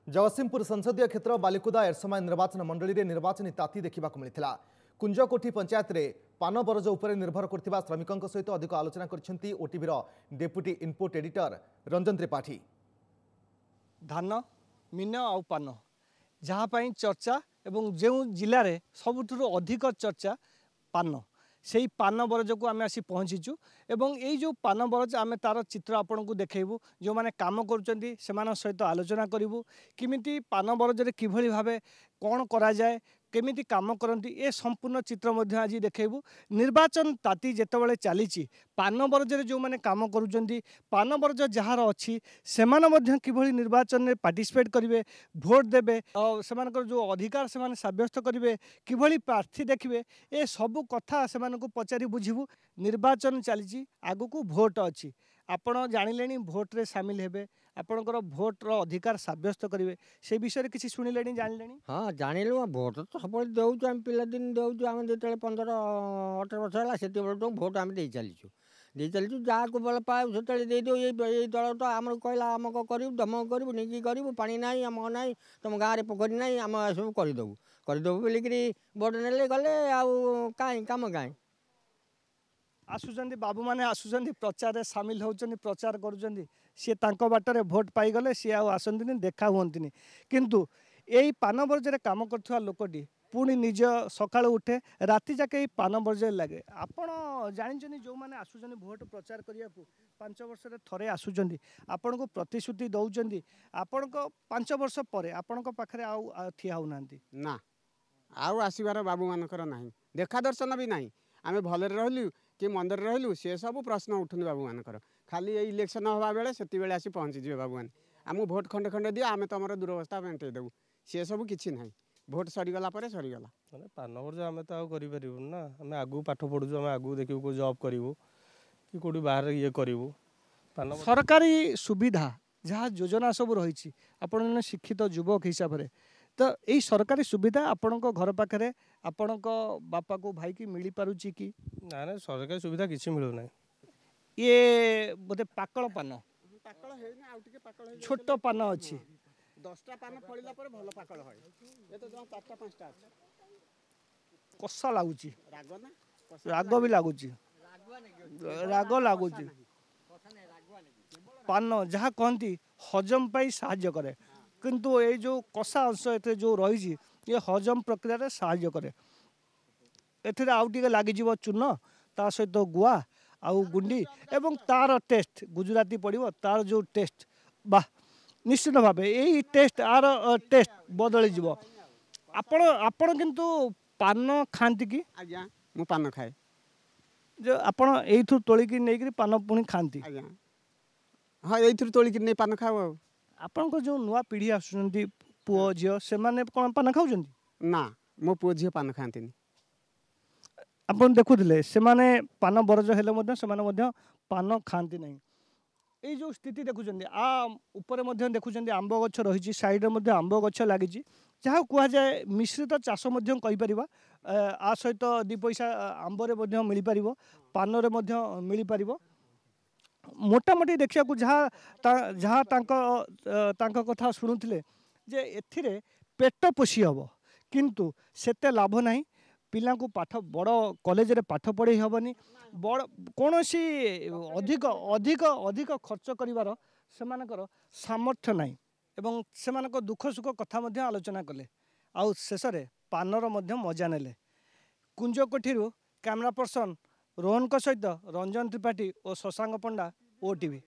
जगतसिंहपुर संसदीय क्षेत्र बालिकुदा एरसमा निर्वाचन मंडली में निर्वाचन ताती देखा मिलता। कुंजकोठी पंचायत में पान बरज उपर निर्भर करथिबा श्रमिकों सहित अधिक आलोचना करछंती ओटीवीर deputy input editor Ranjan Tripathi. धान मीन आउ पान जहाँपाई चर्चा एवं जो जिले में सबुठ अधिक चर्चा पान से पान बरज को आम आसी पहुँचीचु एवं यही जो पान बरज आम तार चित्र आपन को देखू जो मैंने काम कर सहित आलोचना करूँ किमिति पान बरज किभली भावे कौन करा जाए केमिति काम करती ए संपूर्ण चित्र मध्य आज देखू। निर्वाचन ताती जितेबाला चली पान बरज जो मैंने काम करुँच पान बरज जार अच्छी से किभली निर्वाचन में पार्टिसिपेट करेंगे भोट देवे से जो अधिकार से सब्यस्त करेंगे किभली प्रार्थी देखिए ए सबू कथा से पचारि बुझू। निर्वाचन चली आगु को भोट अच्छी आपण जानिले भोट रे सामिल हेबे आपणकर भोट रो अधिकार सब्यस्त करेंगे से विषय किसी शुणिले जानिले। हाँ जानिलु भोट तो सब देउछु आम पिला दिन देउछु आम जेतले 15-18 वर्ष होला सेते बेलटो भोट आम दे चलीछु जहाँ को बल पाए से दे दियो। ये दल तो आम कहला आमक करू दमक करू निकी करू पानी ना आम ना तुम गाँव में पोखरी ना आम सब करदेबू बोलिकी भोट नेले गले आउ कहीं कम कहीं आसुचंदी बाबू माने आसुचंदी प्रचार सामिल होचंदी प्रचार करुचंदी सी तांको बाटर भोट पाईगले सी आसंतिनी देखा हुंतिनी किंतु यही पान बर्जरे काम करथुवा लोकटी पुणी निज सकाळ उठे राति जाके पान बर्जरे लगे। आपण जानिचंदी जो माने आसुचंदी भोट प्रचार करिया को 5 वर्ष रे थरे आसुचंदी आपण को प्रतिश्रुति दउचंदी आपण को 5 वर्ष परे आपण को पाखरे आउ थिया होनांती ना आउ आसीबार बाबू मानकर नाही देखा दर्शन भी नाही आमे भलरे रहलु कि मंदिर रहलु से सब प्रश्न उठुनी बाबू मानकर खाली इलेक्शन हवा बेले सेति बेले आसी पहुँची जे बाबू मान आम भोट खंडे खंडे दियो आमे तमर दुरवस्था मेंटे देबू से सब किछि नाही भोट सरीगला पर सरीगला माने पान वर्ज आमे त आउ करि परिबु ना आमे आगु पाठ पढुछु आमे आगु देखिबु को जॉब करिवु कि कोडी बाहर ये करिवु पान सरकारी सुविधा जहाँ योजना सब रही आपण शिक्षित युवक हिसाब से तो यही सरकारी सुविधा आपण घर पाखे आपण बापा को भाई की मिल पारुची कि ना ना सरकारी सुविधा किसी मिलू ना। ये बोधे पाकल पान छोट पान अच्छी 10टा पान फळिला पर भल पाकल होय ए तो जमा 4टा 5टा अछि कसा लागुची राग ना राग भी लागुची राग लागुची पान जहाँ कहती हजम पाई साहाय्य करे किंतु ये जो कषा अंश ए जो रही ये हजम प्रक्रिया साहाय्य करे एथिरे आउ टिके लागिजिवो चूर्ण ता सहित गुआ आउ गुंडी एवं तार टेस्ट गुजराती पड़िबो तार जो टेस्ट बा निश्चित भाव यही टेस्ट आर टेस्ट बदली जीव। आपण आपण किंतु पान खाती कि आज्ञा मु पान खाए जो आपण एथु तोलिकी नेकरी पान पुणी खाती आज्ञा हाँ एथु तोलिकी नै पान खाओ आपण को जो नुआ पीढ़ी आसुचंती पुओ झियो से माने कोन पान खाउचंती ना मो पुओ झियो पान खांतिनी आपण देखुथिले से माने पान बरज हेले मध्य से माने मध्य पान खांती नहीं। ये जो स्थिति देखुचंदी आ ऊपर मध्य देखुचंदी आंब गछ रही साइड में आंब गछ लगी जहाँ कह जाए मिश्रित चाष कही परिबा आ सहित 2 पैसा आंबरे मध्य मिल पारिबो पान रे मध्य मिल पारिबो मोटामोटी देखिया को जहाँ तांका कथा शुणुथिले जे एथिरे पेट पोषी हबो किंतु सेते लाभ नाही पिला को पाठ बड़ कॉलेज रे पाठ पढ़े हेबनी बड़ कौन सी अधिक अधिक अधिक खर्च करिवार सेमानकर सामर्थ्य नाही एवं सेमानक दुख सुख कथा मध्य आलोचना कले आउ शेष रे पानर मध्य मजा नेले। कुंजकोठीरू कैमरा पर्सन रोहन को सहित रंजन त्रिपाठी और शशांक पंडा ओटीवी।